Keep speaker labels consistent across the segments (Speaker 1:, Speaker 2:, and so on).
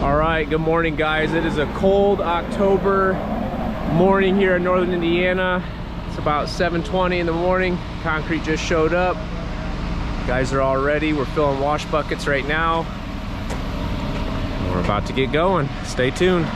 Speaker 1: All right, good morning, guys. It is a cold October morning here in northern Indiana. It's about 7:20 in the morning. Concrete just showed up. Guys are all ready. We're filling wash buckets right now. We're about to get going. Stay tuned.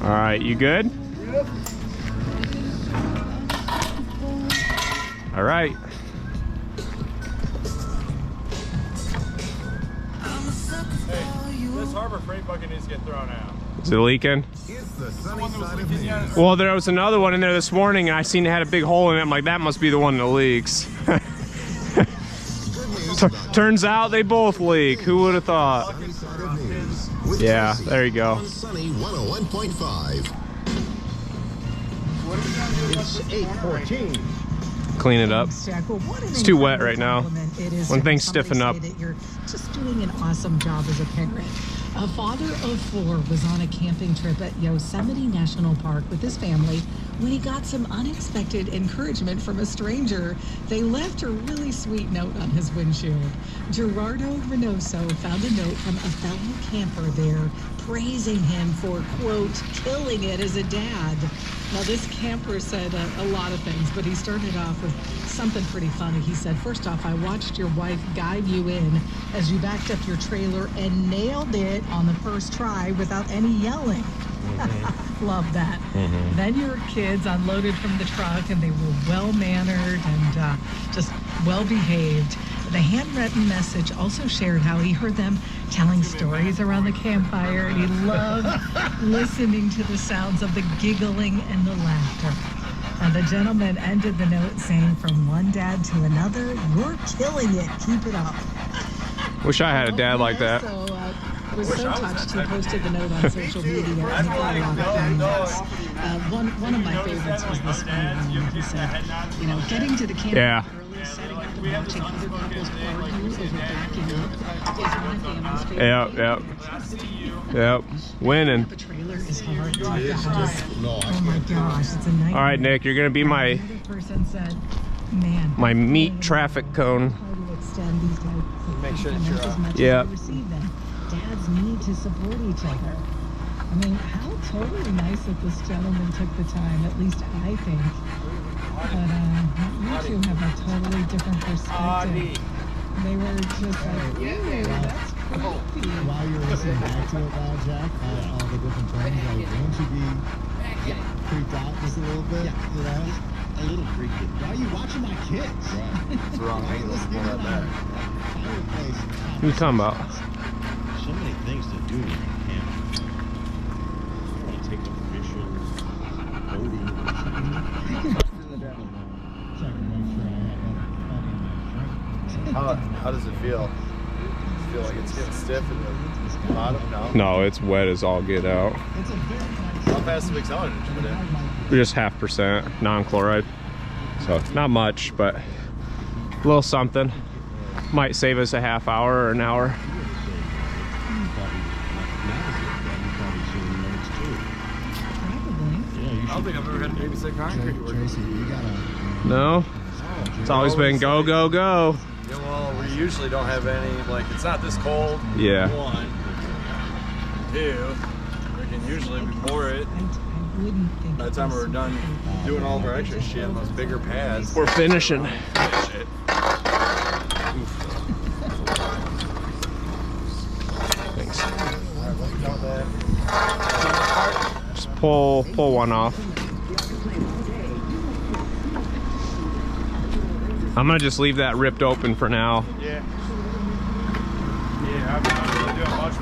Speaker 1: All right, you good?
Speaker 2: Yep.
Speaker 1: All right.
Speaker 2: Hey, this Harbor Freight bucket needs to get thrown out.
Speaker 1: Is it leaking? Well, there was another one in there this morning, and I seen it had a big hole in it. I'm like, that must be the one that leaks. Turns out they both leak. Who would have thought? Yeah, there you go.
Speaker 3: Sunny 101.5. It's 8:14.
Speaker 1: Clean it up. It's too wet right now. When things stiffen up.
Speaker 4: You're just doing an awesome job as a parent. A father of 4 was on a camping trip at Yosemite National Park with his family when he got some unexpected encouragement from a stranger. They left a really sweet note on his windshield. Gerardo Reynoso found a note from a fellow camper there praising him for, quote, killing it as a dad. Now, this camper said a lot of things, but he started off with something pretty funny. He said, first off, I watched your wife guide you in as you backed up your trailer and nailed it on the first try without any yelling. Love that. Then your kids unloaded from the truck and they were well-mannered and just well-behaved. The handwritten message also shared how he heard them telling stories around the campfire, and he loved listening to the sounds of the giggling and the laughter. And the gentleman ended the note saying, from one dad to another, you're killing it. Keep it up.
Speaker 1: Wish I had a dad like that.
Speaker 4: So, was so touched, he posted the note on social media and he got a lot of comments. One of my favorites was this one. He said, you know, getting to the camp early, setting up and watching other couples argue over backing up is my family's favorite.
Speaker 1: Yep. Winning.
Speaker 4: The trailer is hard. Oh my gosh, it's a nightmare.
Speaker 1: All right, Nick, you're gonna be my
Speaker 4: Another person said, man,
Speaker 1: my meat traffic cone.
Speaker 4: how to extend these types of
Speaker 2: Make sure that
Speaker 4: compliments
Speaker 2: you're
Speaker 4: as much
Speaker 1: yeah.
Speaker 4: as we receive them. Dads need to support each other. I mean, how totally nice that this gentleman took the time, at least I think. But you two have a totally different perspective. They were just like, ooh, that's creepy.
Speaker 5: While you're listening back to it now, Jack, all the different terms, like, won't you be creeped out just a little bit? Yeah. You know? A little creepy. Why are you watching my kids? Right. It's the wrong angle. Pull that back.
Speaker 1: What are you talking about?
Speaker 5: So many things to do in camp. I want to take them fishing, boating, or something.
Speaker 2: How does it feel? Feel like it's getting stiff in the bottom? No.
Speaker 1: No, it's wet as all get out.
Speaker 2: How fast do we accelerate it? Put in?
Speaker 1: Just 0.5% non-chloride. So not much, but a little something. Might save us a half hour or an hour.
Speaker 2: I don't think I've ever had babysit concrete work.
Speaker 1: No? It's always been go, go, go.
Speaker 2: Yeah, well, we usually don't have any, like, it's not this cold.
Speaker 1: Yeah.
Speaker 2: One. Two. We can usually pour it. By the time we're done doing all of our extra shit on those bigger pads.
Speaker 1: We're finishing.
Speaker 2: Finish it.
Speaker 1: Thanks.
Speaker 2: Alright, let me know that.
Speaker 1: Just pull one off. I'm gonna just leave that ripped open for now.
Speaker 2: Yeah. Yeah, I'm not really doing much